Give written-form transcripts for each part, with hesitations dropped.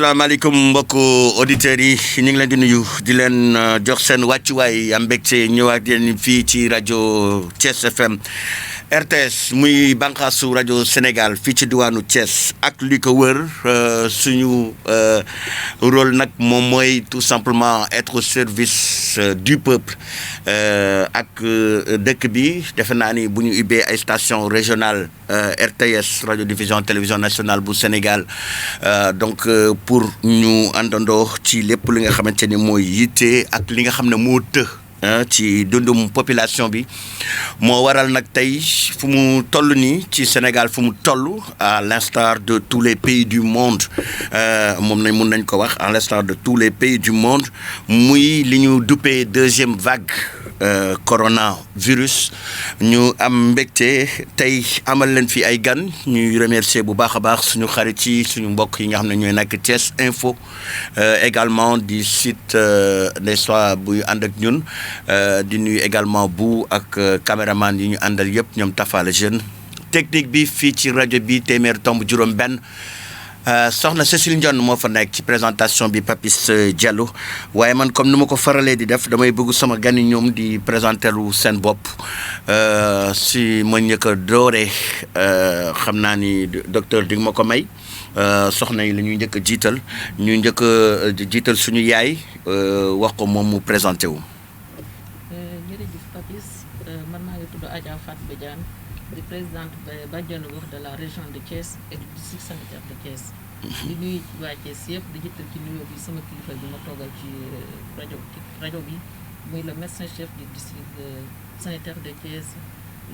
asalaamaaleykum mbokku auditeurs yi ñu ngi leen di nuyu di leen jox seen wàccuwaay am mbégte ñëwaat yéen fii ci rajo Thiès FM RTS muy bànqaasu rajo Sénégal fii ci diwaanu Thiès ak li ko wër suñu rôle nag moom mooy tout simplement être au service du peuple ak dëkk bi defe naa ni bu ñu ubbee ay station régionale RTS radio diffusion télévision nationale bu Sénégal donc pour ñu àndandoo ci lépp li nga xamante ni mooy yitte ak li nga xam ne moo ci dundum population bi moo waral nag tey fu mu toll nii ci Sénégal fu mu toll à l'instar de tous les pays du monde moom nañ mun nañ ko wax à l'instar de tous les pays du monde muy li ñu duppee deuxième vague coronavirus ñu am mbégte tey amal leen fi ay gan ñuy remercier bu baax a baax suñu xarit yi suñu mbokk yi nga xam ne ñooy nekk Thiès Info également du site d'histoire buy ànd ak ñun di nuyu également bu ak caméraman yi ñu àndal yëpp ñoom Tafa la jeune technique bi fii ci rajo bi téeméer tomb juróom benn soxna Cécile Ndione moo fa nekk ci présentation bi Papis Diallo waaye man comme ni ma ko faralee di def damay bëgg sama gan yi ñoom di présenter lu seen bopp si ma njëkk a dooree xam naa ni docteur di nga ma ko may soxna yi la ñuy njëkk a jiital ñu njëkk a jiital suñu yaay wax ko moom mu présenté wu. jërëjëf Papis man maa ngi tudd Adja Fatou Badiane di présidente bàjjenu gox de la région de Thiès et du district sanitaire de Thiès. di nuyu waa Thiès yëpp di jiital ci nuyoo bi sama kilifa bi ma toogal ci rajo bi muy le médecin chef du district sanitaire de Thiès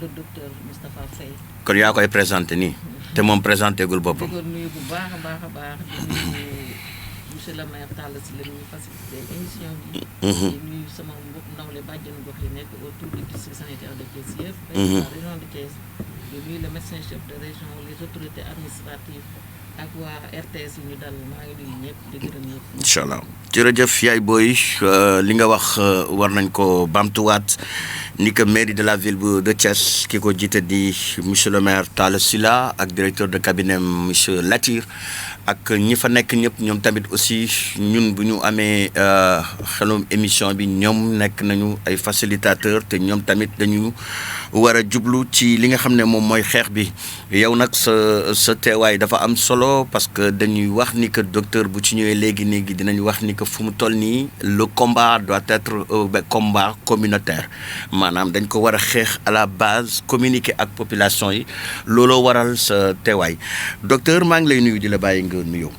le docteur Moustapha Faye. kon yaa koy présenté nii. te moom présenté gul boppam. di ko nuyu bu baax a baax a baax di nuyu monsieur le maire Talla Sylla la ñuy facilité émission bi. di nuyu sama mbokk nawle bàjjenu gox yi nekk autour du district sanitaire de Thiès yëpp. la région de Thiès. di nuyu le médecin chef de région les autorités administratives ak waa RTS yi ñu dal maa ngi nuyu ñëpp di gërëm ñëpp. incha allah jërëjëf yaay booy li nga wax war nañ ko bamtuwaat ni que mairie de la ville de Thiès ki ko jiite di monsieur le maire Talla Sylla ak directeur de cabinet monsieur Latir ak ñi fa nekk ñëpp ñoom tamit aussi ñun bu ñu amee xelum émission bi ñoom nekk nañu ay facilitateur te ñoom tamit dañu war a jublu ci li nga xam ne moom mooy xeex bi yow nag sa teewaay dafa am solo parce que dañuy wax ni que docteur bu ci ñëwee léegi dinañ wax ni que fu mu toll nii le combat doit être combat communautaire maanaam dañ ko war a xeex à la base communiquer ak population yi looloo waral sa teewaay docteur maa ngi lay nuyu di la bàyyi nga nuyoo.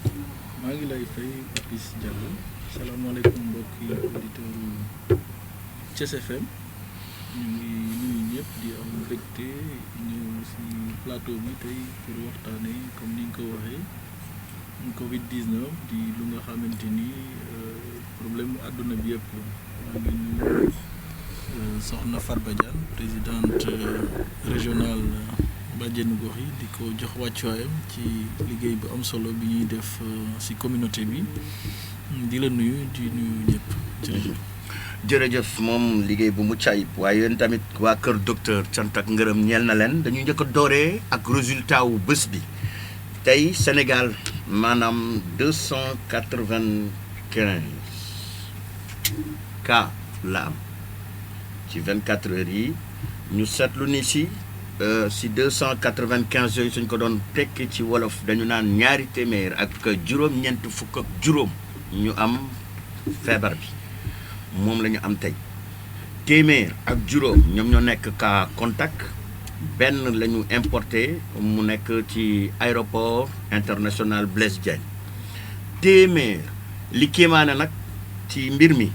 maa ngi lay fay Papis Diallo salaamaaleykum mbokki auditeurs Thiès FM ñu ngi nuyu ñëpp di am mbégte ñëw si plateau bi tey pour waxtaanee comme ni nga ko waxee Covid 19 di lu nga xamante ni problème mu àdduna bi yëpp maa ngi nuyu soxna Farba Diane présidente régionale bàjjenu gox yi di ko jox wàccuwaayam ci liggéey bu am solo bi ñuy def ci communauté bi di la nuyu di nuyu ñëpp jërëjëf. jërëjëf moom liggéey bu mucc ayib waaye yéen tamit waa kër docteur cant ak ngërëm ñeel na leen dañuy njëkk a dooree ak résultat wu bés bi tey Sénégal maanaam 295 cas la am ci 24 heures yi ñu seetlu ni si 295 yooyu suñ ko doon tekki ci wolof dañu naan ñaari téeméer ak juróom-ñeent fukk ak juróom ñu am feebar bi moom la ñu am tey téeméer ak juróom ñoom ñoo nekk cas contact benn la ñu importé mu nekk ci aéroport international Blaise Diagne téeméer li kéemaane nag ci mbir mi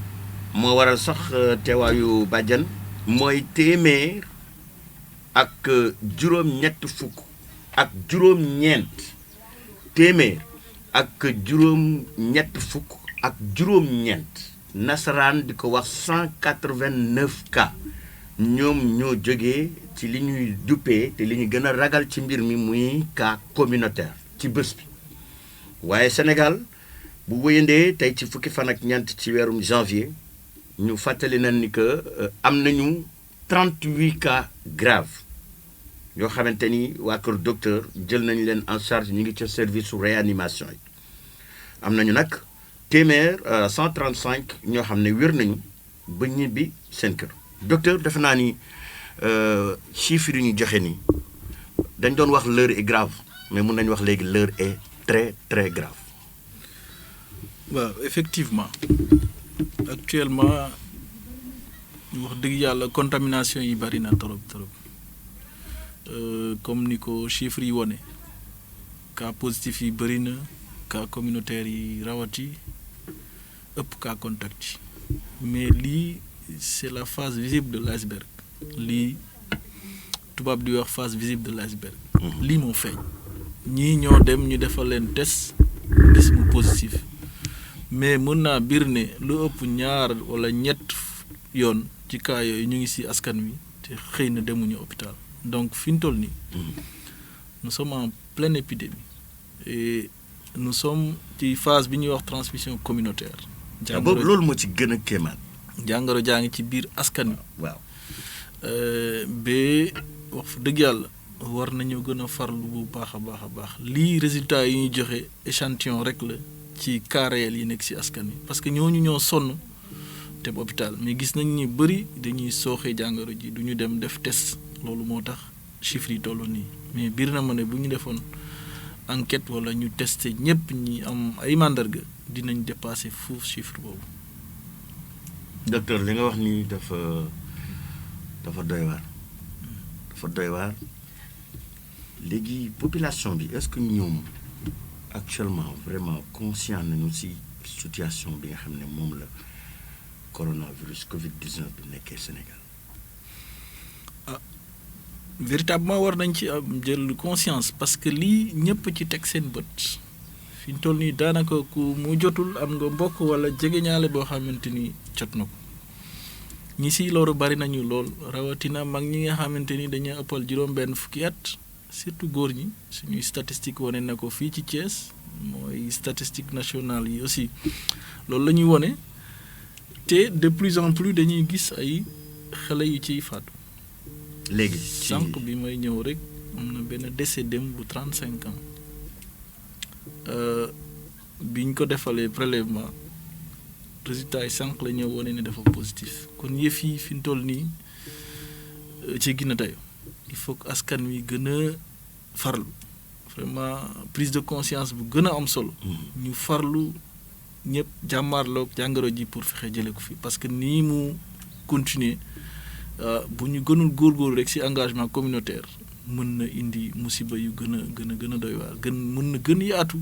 moo waral sax teewaayu bàjjan mooy téeméer ak juróom-ñett fukk ak juróom-ñeent téeméer ak juróom-ñett fukk ak juróom-ñeent nasaraan di ko wax 189 cas ñoom ñoo jógee ci li ñuy duppee te li ñu gën a ragal ci mbir mi muy cas communautaire ci bés bi waaye Sénégal bu wéyandee tey ci fukki fan ak ñeent ci weerum janvier ñu fàttali nañ ni que am nañu 38 cas graves yoo xamante ni waa kër docteur jël nañ leen en charge ñu ngi ca service su réanimation yi am nañu nag téeméer 135 ñoo xam ne wér nañu ba ñibbi seen kër. docteur defe naa ni chiffres yi ñu joxe nii dañ doon wax l'heure est grave mais mun nañu wax léegi l'heure est très très grave. waaw effectivement actuellement wax dëgg yàlla contamination yi bari na trop comme ni ko chiffres yi wone cas positif yi bëri na cas communautaire yi rawati ëpp cas contact yi mais lii c'est la face visible de l'iceberg lii tubaab di wax face visible de l'iceberg lii moo feeñ ñii ñoo dem ñu defal leen test gis mu positif mais mën naa biir ne lu ëpp ñaar wala ñett yoon ci cas yooyu ñu ngi ci askan wi te xëy na demuñu hôpital donc fi ñu toll nii nous sommes en pleine épidémie et nous sommes ci phase bi ñuy wax transmission communautaire. boobu loolu moo ci gën a kéemaan. jàngoro jaa ngi ci biir askan wi. waaw. ba wax dëgg yàlla war nañu gën a farlu bu baax a baax lii résultat yi ñuy joxe échantillon rek la ci cas réel yi nekk ci askan wi parce que ñooñu ñoo sonn te hôpital mais gis nañ ni bëri dañuy sooxee jàngoro ji du ñu dem def test loolu moo tax chiffres yi toll nii mais biir na ma ne bu ñu defoon enquête wala ñu testé ñëpp ñi am ay màndarga dinañ dépasser foofu chiffre boobu. docteur li nga wax ni dafa doy waar léegi population bi est-ce que ñoom actuellement vraiment conscient nañu ci situation bi nga xam ne moom la coronavirus Covid-19 bi nekkee Sénégal. Véritablement war nañ ci am jël conscience parce que lii ñëpp ci teg seen bët fi ñu toll nii daanaka ku mu jotul am nga mbokk wala jegeñaale boo xamante ni jot na ko ñi si loolu bari nañu lool rawatina mag ñi nga xamante ni dañuy ëppal juróom-benn fukki at surtout góor ñi suñuy statistique wane na ko fii ci Thiès mooy statistique nationale yi aussi loolu la ñuy wone te de plus en plus dañuy gis ay xale yu ciy faatu. léegi sànq bi may ñëw rek am na benn décès dem bu 35 ans biñ ko defalee prélèvement résultat yi sànq la ñëw wane ne dafa positif kon yëf yi fi mu toll nii ci gën a tayo il faut que askan wi gën a farlu vraiment prise de conscience bu gën a am solo. ñu farlu ñëpp jàmmaarloog jàngoro ji pour fexe jële ko fi parce que nii mu continuer bu ñu gënul góorgóorlu rek ci engagement communautaire mën na indi musiba yu gën a doy waar mën na gën yaatu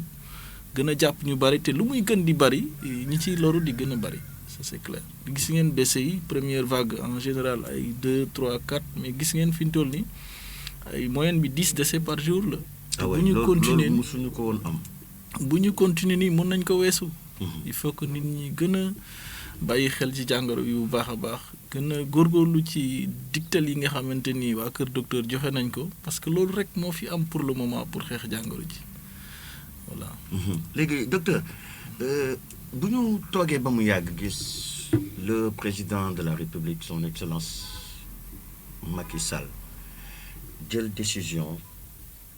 gën a jàpp ñu bari te lu muy gën di bari ñi ciy loru di gën a bari ça c'est clair gis ngeen décès yi première vague en général ay 2 3 4 mais gis ngeen fi ñu toll nii ay moyenne bi 10 décès par jour la. bu ñu continuer musuñu ko woon am. bu ñu continuer nii mën nañ ko weesu. il faut que nit ñi gën a bàyyi xel ci jàngoro yu baax a baax gën a góorgóorlu ci digtal yi nga xamante ni waa kër docteur joxe nañ ko parce que loolu rek moo fi am pour le moment pour xeex jàngoro ji voilà. léegi docteur bu ñu toogee ba mu yàgg gis le président de la République son excellence Macky Sall jël décision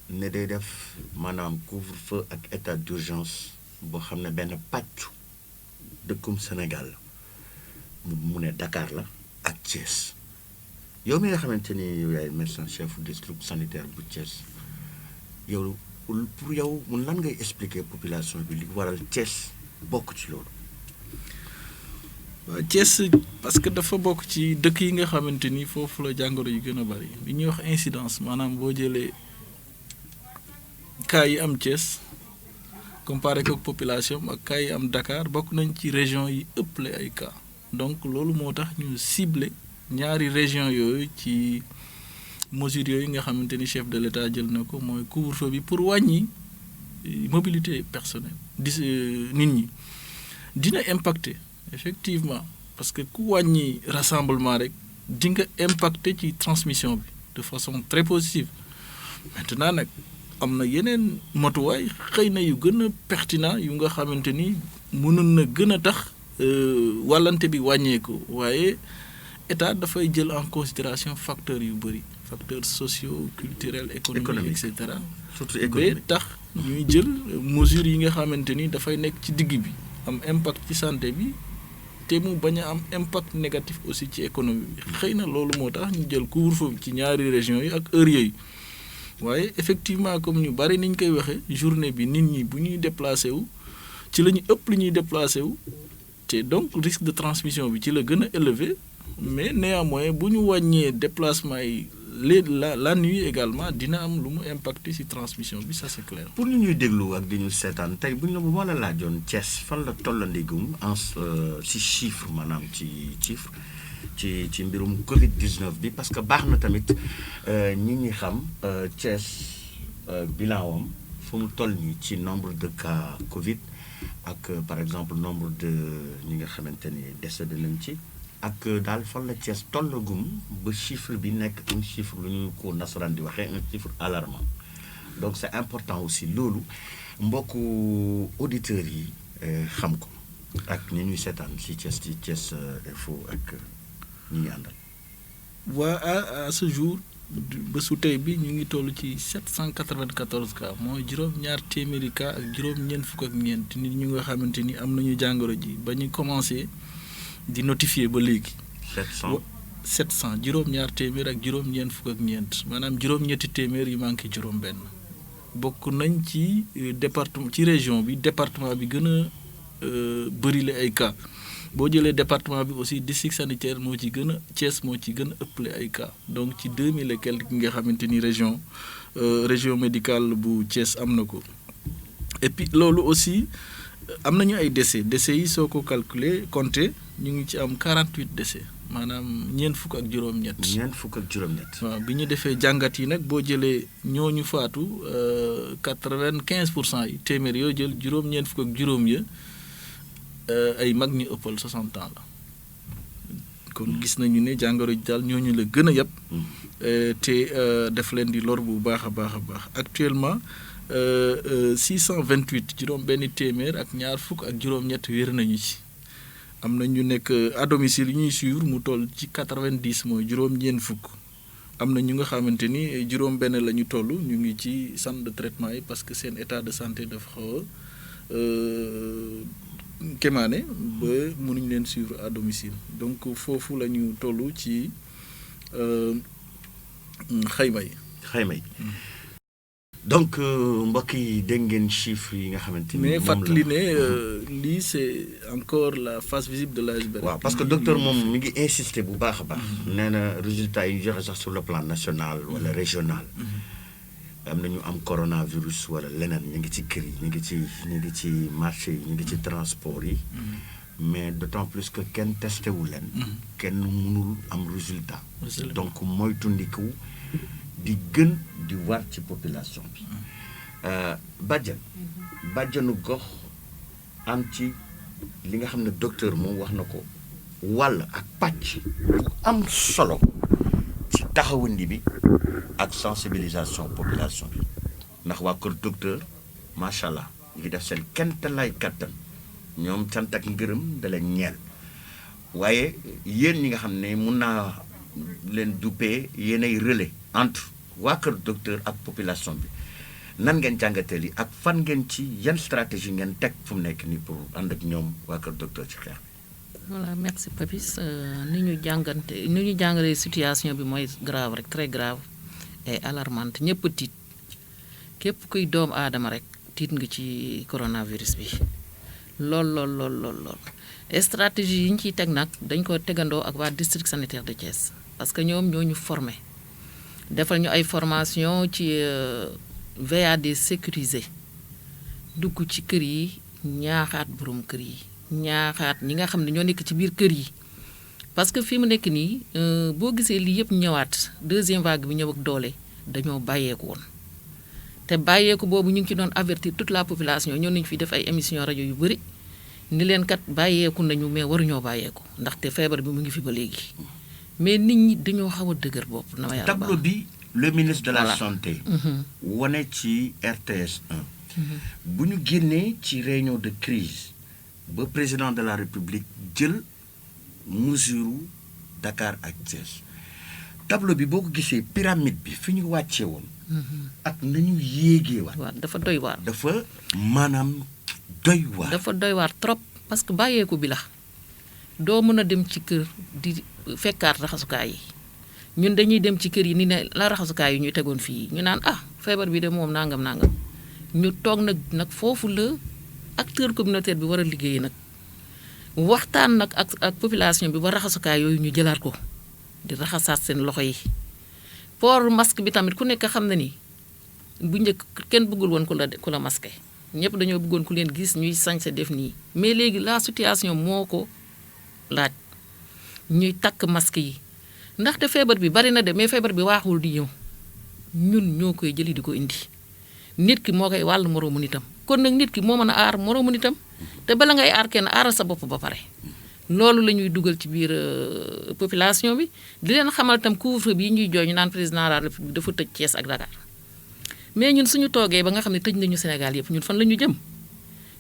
ne day def maanaam couvre-feu ak état d'urgence boo xam ne benn pàccu dëkkum Sénégal mu ne Dakar la ak Thiès yow mi nga xamante ni yow yaay médecin chef district sanitaire bu Thiès yow pour yow mun lan ngay expliquer population bi li waral Thiès bokk ci loolu. waaw Thiès parce que dafa bokk ci dëkk yi nga xamante ni foofu la jàngoro yu gën a bari li ñuy wax incidence maanaam boo jëlee cas yi am Thiès comparé ko population ak cas yi am Dakar bokk nañ ci région yi ëpple ay cas donc loolu moo tax ñu ciblé ñaari région yooyu ci mesures yooyu nga xamante ni chef de l'État jël na ko mooy couvre-feu bi pour wàññi mobilité personnelle nit ñi dina impacter effectivement parce que ku wàññi rassemblement rek di nga impacter ci transmission bi de façon très positive maintenant nag am na yeneen matuwaay xëy na yu gën a pertinent yu nga xamante ni mënoon na gën a tax wàllante bi wàññeeku waaye état dafay jël en considération facteurs yu bëri facteurs sociaux culturels économiques et cetera surtout ba économique. tax ñuy jël mesures yi nga xamante ni dafay nekk ci digg bi am impact ci santé bi te mu bañ a am impact négatif aussi ci économie bi xëy na loolu moo tax ñu jël couvre-feu bi ci ñaari régions yi ak heure yooyu waaye effectivement comme ñu bari niñ koy waxee journée bi nit ñi bu ñuy déplacé wu ci la ñu ëpp lu ñuy déplacé wu te donc risque de transmission bi ci la gën a élevé mais néanmoins bu ñu wàññee déplacement yi la nuit également dina am lu mu impacté ci transmission bi ça c'est clair. pour ñu ñuy déglu ak di ñu seetaan tey bu ñu la bu ma la laajoon Thiès fan la tollandigum en ci chiffre maanaam ci chiffre ci mbirum Covid 19 bi parce que baax na tamit ñi ñi xam Thiès bilan wam fu mu toll nii ci nombre de cas Covid ak par exemple nombre de ñi nga xamante ni décédé nañ ci. ak daal fan la Thiès tollagum ba chiffre bi nekk un chiffre lu ñu ko nasaraan di waxee un chiffre alarmant donc c'est important aussi loolu mbokku auditeurs yi xam ko ak ñi ñuy seetaan ci Thiès Info ak ñi ñuy àndal. waa à ce jour bésu tey bi ñu ngi toll ci 794 cas mooy juróom-ñaar téeméeri cas ak juróom-ñeent fukk ak ñeent nit ñu nga xamante ni am nañu jàngoro ji ba ñu commencé. di notifier ba léegi. 700 juróom-ñaar téeméer ak juróom-ñeent fukk ak ñeent maanaam juróom-ñetti téeméer yu manqué juróom-benn bokk nañ ci département ci région bi département bi gën a bëri la ay cas boo jëlee département bi aussi district sanitaire moo ci gën a Thiès moo ci gën a ëppale ay cas donc ci 2000 et quelques nga xamante ni région médicale bu Thiès am na ko et puis loolu aussi. am nañu ay décès yi soo ko calculer compter ñu ngi ci am 48 décès maanaam ñeent fukk ak juróom-ñett. waaw bi ñu defee jàngat yi nag boo jëlee ñooñu faatu 95% yi téeméer yoo jël juróom-ñeent fukk ak juróom ya ay mag ñu ëppal 60 ans la kon gis nañu ne jàngoro ji daal ñooñu la gën a yab te def leen di lor bu baax a baax a baax actuellement. 628 juróom benn téeméer ak ñaar fukk ak juróom-ñett wér nañu ci am na ñu nekk à domicile yi ñuy suivre mu toll ci 90 mooy juróom-ñeent fukk am na ñu nga xamante ni juróom benn la ñu toll ñu ngi ci centre de traitement yi parce que seen état de santé dafa xaw a kéemaane ba mënuñ leen suivre à domicile donc foofu la ñu toll ci xayma yi. donc mbokk yi dégg ngeen chiffres yi nga xamante ni. mais fàttali ne lii c'est encore la face visible de l'iceberg. waaw parce que docteur moom mi ngi insister bu baax a baax. nee na résultats yi joxe sax sur le plan national wala régional. am na ñu am coronavirus wala leneen ñu ngi ci kër yi ñu ngi ci marché yi ñu ngi ci transport yi. mais d'autant plus que kenn testé wu leen. kenn mënul am résultat. donc moytandiku di gën di war ci population bi. bàjjanu gox am ci li nga xam ne docteur moom wax na ko wàll ak pàcc bu am solo ci taxawandi bi ak sensibilisation population bi ndax waa kër docteur macha allah ñu ngi def seen kentalaay kattan ñoom cant ak ngërëm da leen ñeel waaye yéen ñi nga xam ne mun naa leen duppee yéenay relais entre waa kër docteur ak population bi nan ngeen jàngatee li ak fan ngeen ci yan stratégie ngeen teg fu mu nekk nii pour ànd ak ñoom waa kër docteur ci xeex bi. voilà merci Papis ni ñu jàngalee situation bi mooy grave rek très grave et alarmante ñëpp tiit képp kuy doomu aadama rek tiit nga ci coronavirus bi lool. stratégie yi ñu ciy teg nag dañ ko tegandoo ak waa district sanitaire de Thiès parce que ñoom ñoo ñu formé defal ñu ay formation ci VAD sécurisé dugg ci kër yi ñaaxaat borom kër yi ñaaxaat ñi nga xam ne ñoo nekk ci biir kër yi parce que fi mu nekk nii boo gisee lii yëpp ñëwaat deuxième vague bi ñëw ak doole dañoo bàyyeeku woon te bàyyeeku boobu ñu ngi ci doon avertir toute la population ñoo nañu fi def ay émission rajo yu bëri ni leen kat bàyyeeku nañu mais waruñoo bàyyeeku ndaxte feebar bi mu ngi fi ba léegi mais nit ñi dañoo xaw a dëgër bopp. na ma yàlla tableau bi le ministre de la santé. wane ci RTS 1. bu ñu génnee ci réunion de crise ba président de la république jël mesure Dakar ak Thiès tableau bi boo ko gisee pyramide bi fi ñu wàccee woon ak nañu yéegee waat waaw dafa doy waar. dafa maanaam doy waar. dafa doy waar trop parce que bàyyeeku bi la doo mën a dem ci kër di fekkaat raxasukaay yi ñun dañuy dem ci kër yi ni ne la raxasukaay yi ñu tegoon fii ñu naan feebar bi de moom nangam ñu toog nag foofu la acteur communautaire bi war a liggéey nag waxtaan nag ak population bi ba raxasukaay yooyu ñu jëlaat ko di raxasaat seen loxo yi port masque bi tamit ku nekk xam na ni bu njëkk kenn bëggul woon ku la masqué ñëpp dañoo bëggoon ku leen gis ñuy sañse def nii mais léegi la situation moo ko laaj ñuy takk masque yi ndaxte feebar bi bari na de mais feebar bi waaxul di ñëw ñun ñoo koy jëli di ko indi nit ki moo koy wàll moroomu nitam kon nag nit ki moo mën a aar moroomu nitam te bala ngay aar kenn aaral sa bopp ba pare loolu la ñuy dugal ci biir population bi di leen xamal itam couvre-feu bi ñuy jooy ñu naan président de la République dafa tëj Thiès ak Dakar mais ñun suñu toogee ba nga xam ne tëj nañu Sénégal yëpp ñun fan la ñu jëm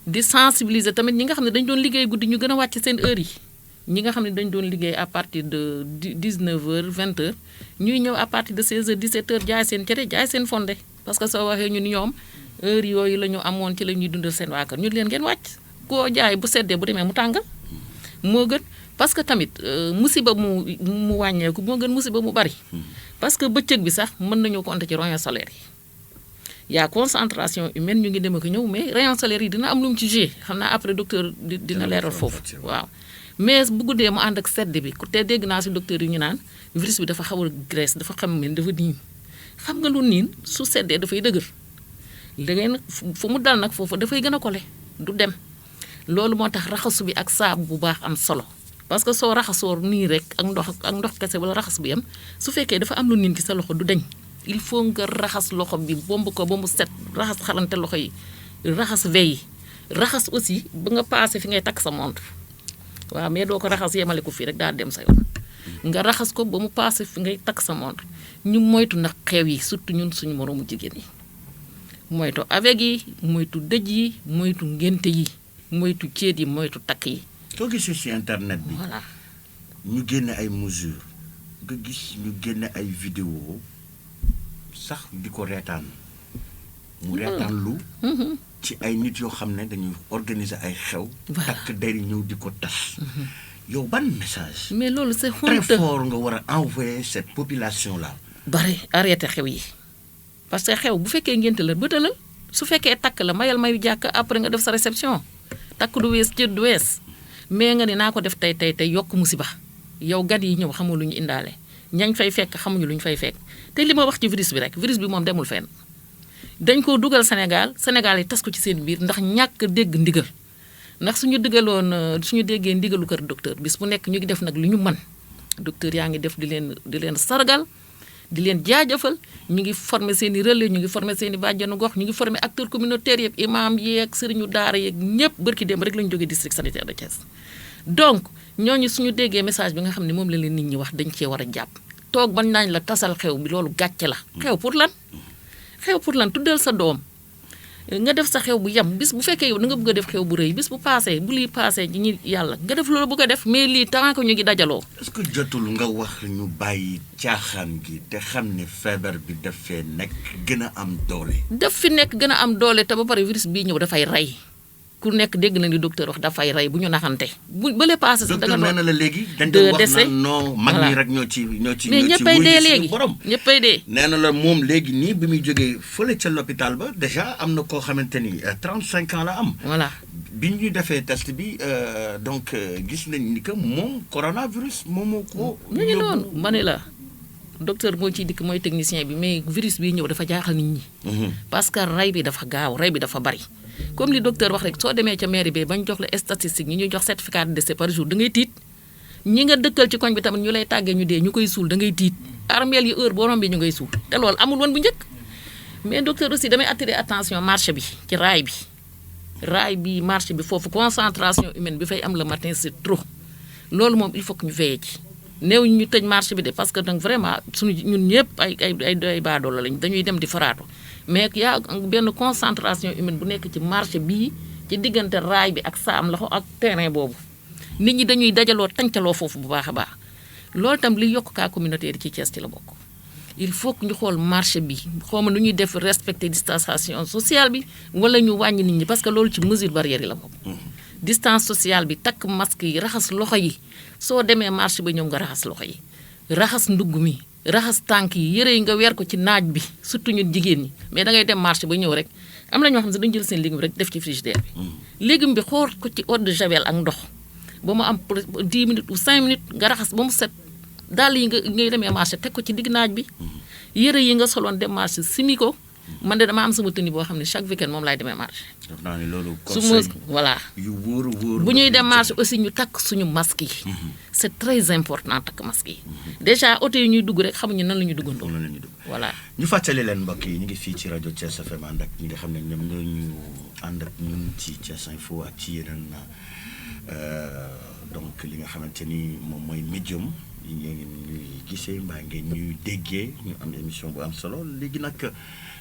di sensibiliser tamit ñi nga xam ne dañ doon liggéey guddi ñu gën a wàcc seen heure yi ñi nga xam ne dañ doon liggéey à partir de 19h 20h ñuy ñëw à partir de 16h 17h jaay seen cere jaay seen fonde parce que soo waxee ñun ñoom heure yooyu la ñu amoon ci la ñuy dundal seen waa kër ñu leen ngeen wàcc koo jaay bu seddee bu demee mu tàngal moo gën parce que tamit musiba mu wàññeeku moo gën musiba mu bari parce que bëccëg bi sax mën nañoo compter ci rayons solaires yi y a concentration humaine ñu ngi dem ak ñëw mais rayons solaires yi dina am lu mu ci joué xam naa après docteur dina leeral foofu waaw mais bu guddee mu ànd ak sedd bi te dégg naa si docteur yi ñu naan virus bi dafa xaw a graisse dafa xam ne dafa niin xam nga lu niin su seddee dafay dëgër léegi nag fu mu dal nag foofu dafay gën a kole du dem loolu moo tax raxasu bi ak saabu bu baax am solo parce que soo raxasoo nii rek ak ndox kese wala raxas bu yem su fekkee dafa am lu niin ki sa loxo du deñ il faut nga raxas loxo bi bomb ko ba mu set raxas xalante loxo yi raxas veille raxas aussi ba nga paase fi ngay takk sa montre waaw mais doo ko raxas yemale ko fii rek daal dem sa yoon nga raxas ko ba mu paase fi ngay takk sa montre ñu moytu nag xew yi surtout ñun suñu moroomu jigéen yi moytu avec yi moytu dëj yi moytu ngénte yi moytu céet yi moytu takk yi. soo gisee ci internet bi. voilà ñu génne ay mesures nga gis ñu génne ay vidéo sax di ko reetaan mu reetaan lu ci ay nit yoo xam ne dañuy organiser ay xew. takk der yi ñëw di ko tas. yow ban message. mais loolu c'est très honteux fort nga war a envoyer cette population là. bari arrêté xew yi parce que xew bu fekkee ngénte la bëtalal su fekkee takk la mayal mayu jàkk après nga def sa réception takk du wees cër du wees mais nga ni naa ko def tey yokk musiba yow gan yi ñëw xamul lu ñu indaale ñañ fay fekk xamuñu lu ñu fay fekk te li ma wax ci virus bi rek virus bi moom demul fenn dañ ko dugal Sénégal yi tas ko ci seen biir ndax ñàkk dégg ndigal ndax suñu déggee ndigalu kër docteur bis bu nekk ñu ngi def nag lu ñu mën docteur yaa ngi def di leen sargal di leen jaajëfal ñu ngi former seen i relais ñu ngi former seen i bàjjanu gox ñu ngi former acteurs communautaires yëpp imam yeeg sëriñu daara yeeg ñëpp bërki démb rek la ñu jógee district sanitaire de Thiès donc ñooñu suñu déggee message bi nga xam ne moom la leen nit ñi wax dañ cee war a jàpp toog bañ naañ la tasal xew bi loolu gàcce la xew pour lan tuddal sa doom nga def sa xew bu yem bis bu fekkee yow da nga bëgg a def xew bu rëy bis bu paasee bu lii paasee ji ñi yàlla nga def loolu bëgg a def mais lii tant que ñu ngi dajaloo. est-ce que jotul nga wax ñu bàyyi caaxaan gi te xam ne feebar bi daf fee nekk gën a am doole. daf fi nekk gën a am doole te ba pare virus bii ñëw dafay rey ku nekk dégg na ni docteur wax dafay rey bu ñu naxante bu bële paase sax. docteur nee na la léegi dañ doon wax naan non mag ñi rek ñoo ci mais ñëppay dee léegi ñëppay dee. nee na la moom léegi nii bi muy jógee fële ca l'hôpital ba déjà am na koo xamante ni 35 ans la am. voilà bi ñu defee test bi donc gis nañ ni que moom coronavirus moom moo ko. ñu ngi noonu ma ne la docteur moo ciy dikk mooy technicien bi mais virus bi ñëw dafa jaaxal nit ñi. parce que rey bi dafa gaaw rey bi dafa bari. comme li docteur wax rek soo demee ca mairie bi bañ jox la statistique ñi ñuy jox certificat de décès par jour da ngay tiit ñi nga dëkkal ci koñ bi tamit ñu lay tàggee ñu dee ñu koy suul da ngay tiit armeel yi heure boo rombee ñu ngay suul te loolu amul woon bu njëkk mais docteur aussi damay attirer attention marché bi ci raay bi marché bi foofu concentration humaine bi fay am le matin c'est trop loolu moom il faut que ñu veiller ci néew ñu tëj marché bi de parce que donc vraiment suñu ñun ñëpp ay baadoola lañ dañuy dem di faraatu mais yaa benn concentration humaine bu nekk ci marché bii ci diggante raay bi ak saam loxo ak terrain boobu nit ñi dañuy dajaloo tàncaloo foofu bu baax a baax loolu tam li yokk cas communautaire ci Thiès ci la bokk. il faut que ñu xool marché bi xaw ma nu ñuy def respecter distanciation sociale bi wala ñu wàññi nit ñi parce que loolu ci mesure barrière yi la bokk. distance sociale bi takk masque yi raxas loxo yi soo demee marché ba ñëw nga raxas loxo yi raxas ndugg mi raxas tànk yi yëre yi nga weer ko ci naaj bi surtout ñun jigéen ñi mais da ngay dem marché ba ñëw rek am na ñoo xam ne dañu jël seen légume rek def ci frigidaire bi. légume bi xool ko ci eau de javel ak ndox ba mu am 10 minutes ou 5 minutes nga raxas ba mu set. daal yi nga ngay demee marché teg ko ci digg naaj bi yëre yi nga soloon dem marché simi ko man de dama am sama tenue boo xam ne chaque weekend moom laay demee marché. def naa ne loolu su ma voilà yu wóor bu ñuy dem marché aussi ñu takk suñu masque yi. c'est très important takk masque yi. déjà oto yi ñuy dugg rek xamuñu nan la ñuy duggandoo. nan la ñuy dugg voilà. ñu fàttali leen mbokk yi ñu ngi fii ci rajo Thiès FM ànd ak ñi nga xam ne ñoom ñoo ñu ànd ak ñun ci Thiès Info ak ci yeneen donc li nga xamante ni moom mooy médium. yi ngeen ñuy gisee mbaa ngeen ñuy déggee ñu am émission bu am solo léegi nag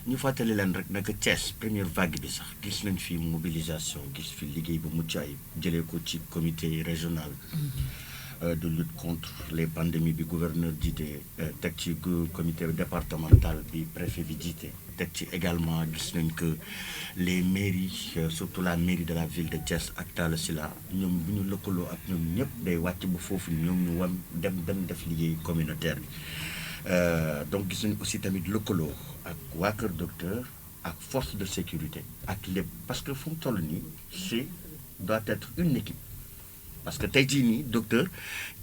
ñu fàttali leen rek nag Thiès première vague bi sax gis nañ fi mobilisation gis fi liggéey bu mucc ayib jëlee ko ci comité régional de lutte contre les pandémies bi gouverneur jiite teg ci comité départemental bi préfet bi jiite teg ci également gis nañ que les mairies surtout la mairie de la ville de Thiès ak Talla Sylla ñoom bu ñu lëkkaloo ak ñoom ñëpp day wàcc bu foofu ñoom ñu wan dem def liggéey communautaire bi donc gis nañ aussi tamit lëkkaloo ak waa Kër Docteur ak force de sécurité ak lépp parce que fu mu toll nii c'est doit être une équipe parce que tey jii nii docteur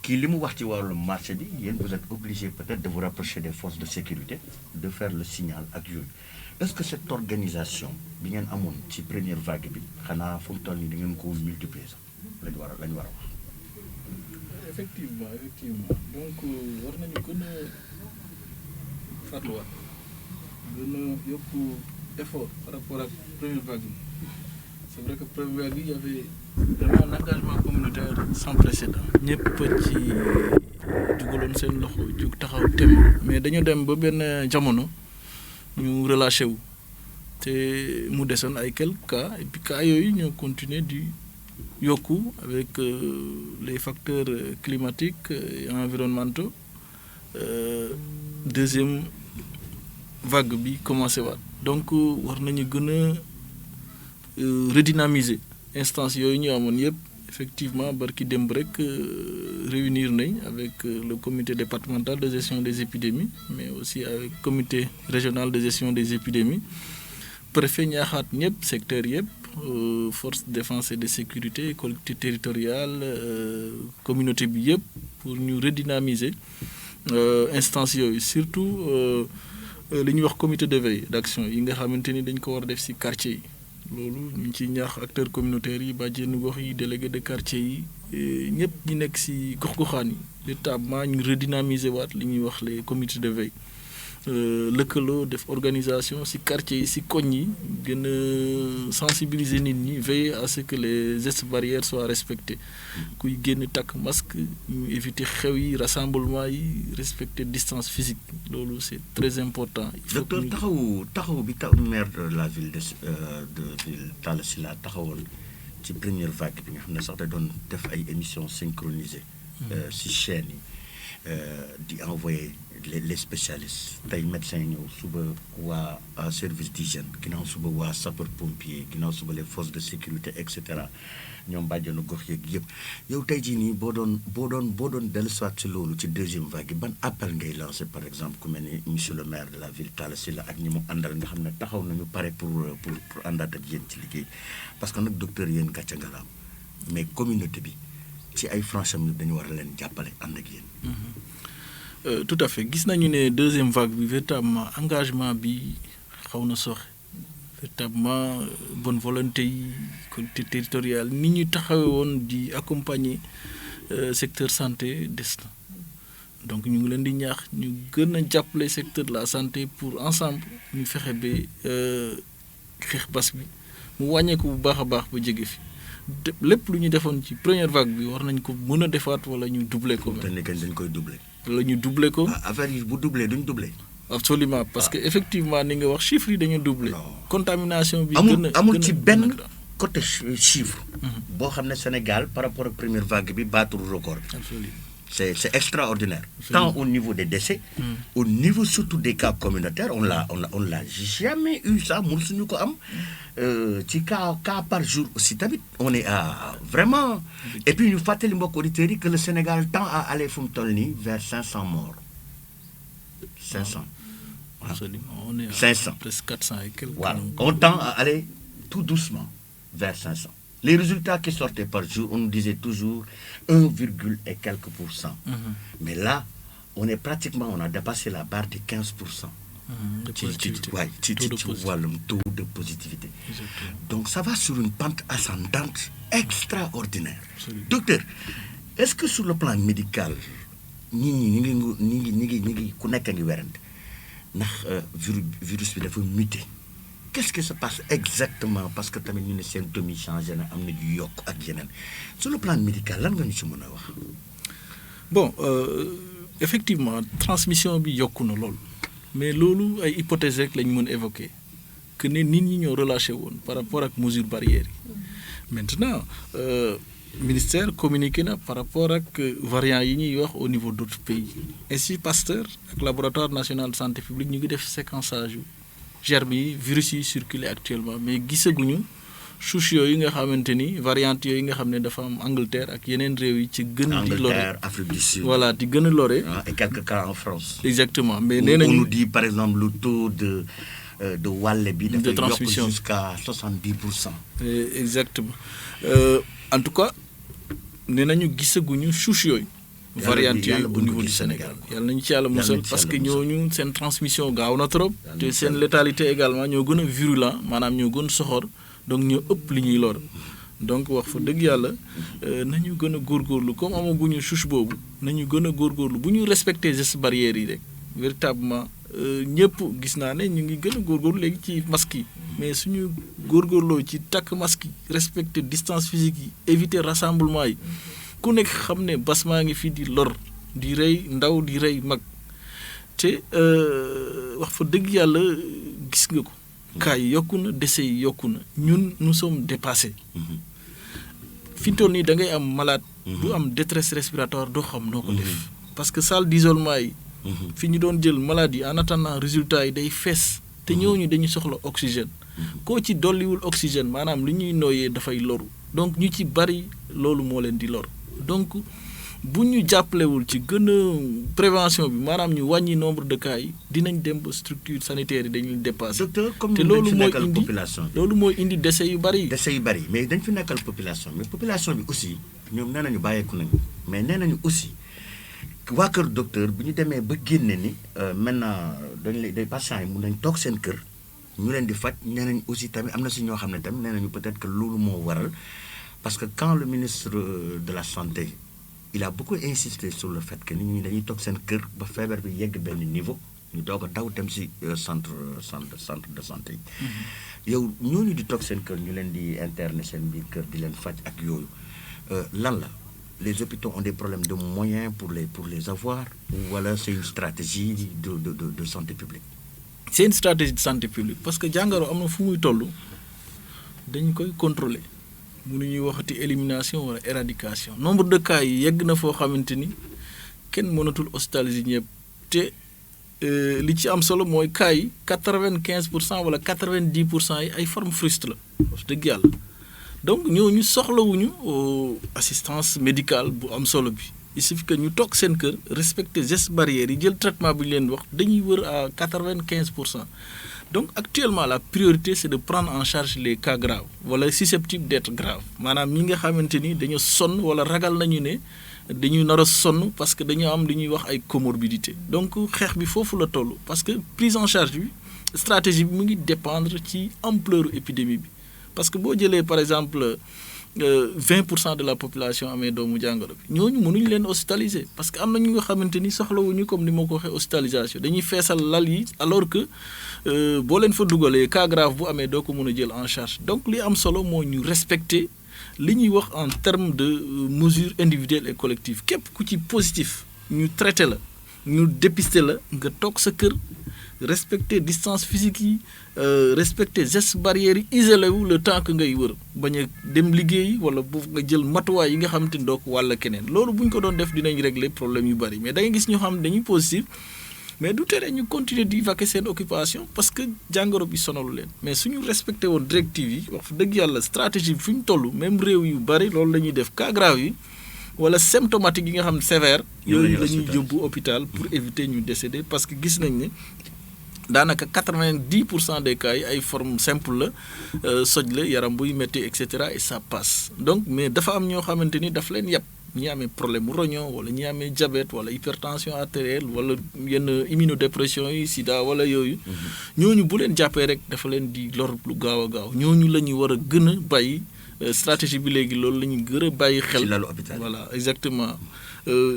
kii li mu wax ci wàllu marché bi yéen vous êtes obligé peut-être de vous rapprocher des forces de sécurité de faire le signal ak yooyu est-ce que cette organisation bi ngeen amoon ci première vague bi xanaa fu mu toll nii da ngeen ko multiplier sax lañu war a wax. effectivement donc war nañu gën a farluwaat gën a yokk effort par rapport ak première vague bi c'est vrai que première vague bi y avait vraiment un engagement communautaire sans précédent ñëpp ci dugaloon seen loxo jug taxaw tem mais dañu dem ba benn jamono ñu relâché wu te mu desoon ay quelques cas et puis cas yooyu ñoo continuer di yokku avec les facteurs climatiques et environnementaux deuxième vague bi commencé waat donc war nañu gën a redynamiser instance yooyu ñu amoon yëpp effectivement barki démb rek réunir nañ avec le comité départemental de gestion des épidémies mais aussi avec comité régional de gestion des épidémies préfet ñaaxaat ñëpp secteur yëpp force de défense et de sécurité collectivité territoriale communauté bi yëpp pour ñu redynamiser instance yooyu surtout li ñuy wax comité de veille d'action yi nga xamante ni dañ ko war a def ci quartier yi loolu ñu ngi ciy ñaax acteurs communautaires yi bàjjenu gox yi délégué de quartier yi ñëpp ñi nekk ci gox-goxaan yi véritablement ñu redynamiser waat li ñuy wax les comités de veille lëkkaloo def organisation ci quartier yi ci koñ yi gën a sensibiliser nit ñi veiller à ce que les gestes barrières soient respectés kuy génn takk masque ñu éviter xew yi rassemblement yi respecter distance physique loolu c'est très important. docteur taxaw bi maire de la ville de ville Talla Sylla taxawoon ci première vague bi nga xam ne sax da doon def ay émissions synchronisées ci chaîne yi di envoyer les spécialistes tey médecins ñëw suba waa service d'hygiène ginnaaw suba waa sapeur pompier ginnaaw suba les forces de sécurité et cetera ñoom bàjjenu gox yeeg yëpp yow tey jii nii boo doon dellusiwaat ci loolu ci deuxième vague ban appel ngay lancé par exemple ku mel ni monsieur le maire de la ville Talla Sylla ak ñi mu àndal nga xam ne taxaw nañu pare pour àndaat ak yéen ci liggéey parce que nag docteur yéen gàcce ngalaam mais communauté bi ci ay franchement dañu war a leen jàppale ànd ak yéen. Tout à fait gis nañu ne deuxième vague bi véritablement engagement bi xaw na soxe véritablement bonne volonté yi collectivité territoriale ni ñu taxawee woon di accompagner secteur santé des na donc ñu ngi leen di ñaax ñu gën a jàppale secteur de la santé pour ensemble ñu fexe ba xeex bas bi mu wàññeeku bu baax a baax ba jege fi lépp lu ñu defoon ci première vague bi war nañ ko mën a defaat wala ñu doubler ko. te dañ koy doubler. la ñu doubler ko. affaire yi bu doubler duñ doubler. absolument parce que effectivement ni nga wax chiffres yi dañu doubler. contamination bi amul ci benn côté chiffre. boo xam ne Sénégal par rapport ak première vague bi battre record bi. absolument C'est extraordinaire. Tant au niveau des décès, au niveau surtout des cas communautaires, on l'a jamais eu ça. Cas par jour aussi, on est à vraiment. Et puis nous faisons les que le Sénégal tend à aller vers 500 morts. 500. Absolument. On est à 500. presque 400 et quelques. Voilà. On tend à aller tout doucement vers 500. Les résultats qui sortaient par jour, on nous disait toujours 1, et quelques %. Mais là, on a dépassé la barre de 15%. Tu vois le taux de positivité. Exactement. Donc ça va sur une pente ascendante extraordinaire. Absolument. Docteur, est-ce que sur le plan médical, virus bi dafa muté? Qu'est-ce qui se passe exactement? Parce que tamit ñu ne symptômes yi changé na, am na ju yokk ak yeneen. Sur le plan médical lan nga ñu ci mën a wax? Bon, effectivement transmission bi yokku na lool mais loolu ay hypothèses rek lañ mën évoquer que ne nit ñi ñoo relâché woon par rapport ak mesures barrières yi. Maintenant ministère communiqué na par rapport ak variants yi ñuy wax au niveau d'autres pays. Institut Pasteur ak laboratoire national de santé publique ñu ngi def séquençage yu germes yi virus yi circulé actuellement mais gisaguñu souche yooyu nga xamante ni variante yooyu nga xam ne dafa am Angleterre ak yeneen réew yi ci gën di lore. Angleterre, Afrique du Sud. Voilà, di gën a lore. Et quelques cas en France. Exactement, mais on nous dit par exemple le taux de wàlle bi de transmission jusqu'à 70%. Exactement. En tout cas nee nañu gisaguñu souche yooyu variante yooyu au niveau du Sénégal. Yàlla nañu ci yàlla musal parce que ñooñu seen transmission gaaw na trop te seen létalité également ñoo gën a virulent maanaam ñoo gën soxor donc ñoo ëpp li ñuy lor donc wax fa dëgg yàlla nañu gën a góorgóorlu comme amaguñu souche boobu nañu gën a góorgóorlu bu ñu respecter gestes barrières yi rek véritablement ñëpp gis naa ne ñu ngi gën a góorgóorlu léegi ci masque yi mais suñu góorgóorloo ci takk masque yi respecter distance physique yi éviter rassemblement yi ku nekk xam ne bas maa ngi fii di lor di rey ndaw di rey mag te wax fa dëgg yàlla gis nga ko cas yi yokku na décès yi yokku na ñun nous sommes dépassés fi mu toll nii da ngay am malade du am détresse respiratoire doo xam noo ko def parce que salle d'isolement yi fi ñu doon jël malade yi en attendant résultat yi day fees te ñooñu dañu soxla oxygène koo ci dolliwul oxygène maanaam li ñuy nooyee dafay loru donc ñu ci bari loolu moo leen di lor donc bu ñu jàppalewul ci gën a prévention bi maanaam ñu wàññi nombre de cas yi dinañ dem ba structure sanitaire yi dañuy dépasser. Docteur, comme te loolu loolu mooy nekkal indi population bi. loolu mooy indi décès yu bari. décès yu bari mais dañ fi nekkal population mais population bi aussi ñoom nee nañu bàyyeeku nañu mais nee nañu aussi waa kër docteur bu ñu demee ba génne ni maintenant dañ lay day patients yi mun nañ toog seen kër ñu leen di faj nee nañ aussi tamit am na si ñoo xam ne tamit nee nañu peut-être que loolu moo waral parce que quand le ministre de la santé il a beaucoup insisté sur le fait que nit ñi dañuy toog seen kër ba feebar bi yegg benn niveau ñu doog a daw dem si centre de santé yi. yow ñooñu di toog seen kër ñu leen di interner seen biir kër di leen faj ak yooyu lan la les hôpitaux ont des problèmes de moyens pour les avoir ou voilà c'est une stratégie de santé publique. c'est une stratégie de santé publique parce que jàngoro am na fu muy toll dañ koy contrôler mënuñuy waxati élimination wala éradication nombre de cas yi yegg na foo xamante ni kenn mënatul hospitaliser ñëpp te li ci am solo mooy cas yi 95% wala 90% yi ay forme fruste la wax dëgg yàlla donc ñooñu soxlawuñu assistance médicale bu am solo bi il suffit que ñu toog seen kër respecter gestes barrières yi jël traitement bi ñu leen wax dañuy wër à 95%. Donc actuellement la priorité c'est de prendre en charge les cas graves wala susceptibles d'être graves maanaam ñi nga xamante ni dañu sonn wala ragal nañu ne dañu nar a sonn parce que dañu am li ñuy wax ay comorbidité donc xeex bi foofu la toll parce que prise en charge bi stratégie bi mu ngi dépendre ci ampleur épidémie bi parce que boo jëlee par exemple 20% de la population amee doomu jàngoro bi ñooñu mënuñu leen hospitaliser parce que am na ñu nga xamante ni soxlawuñu comme ni ma ko waxee hospitalisation dañuy feesal lal yi alors que boo leen fa dugalee cas grave bu amee doo ko mën a jël en charge donc li am solo moo ñu respecter li ñuy wax en termes de mesures individuelles et collectives képp ku ci positif ñu traité la ñu dépister la nga toog sa kër respecter distance physique yi respecter gestes barrières yi isolé wu le temps que ngay wër bañ a dem liggéeyi wala bu nga jël matuwaay yi nga xamante ni doo ko wàll keneen loolu bu ñu ko doon def dinañ régler problème yu bari mais da ngay gis ñoo xam ne dañuy positif mais du tere ñu continuer di vaquer seen occupation parce que jàngoro bi sonalu leen mais suñu respecté woon directive yi wax dëgg yàlla stratégie bi fi ñu toll même réew yu bari loolu la ñuy def cas grave yi wala symptomatique yi nga xam ne sévère yooyu la ñuy yóbbu hôpital pour éviter ñu décéder parce que gis nañ ne daanaka 90% des cas yi ay forme simple la soj la yaram buy métti et cetera et ça passe donc mais dafa am ñoo xamante ni daf leen yàpp ñi amee problème mu roño wala ñi amee diabète wala hypertension artérielle wala yenn immunodépression yi sida wala yooyu ñooñu bu leen jàppee rek dafa leen di lor lu gaaw a gaaw ñooñu la ñuy war a gën a bàyyi stratégie bi léegi loolu la ñuy gën a bàyyi xel. ci lalu hôpital voilà exactement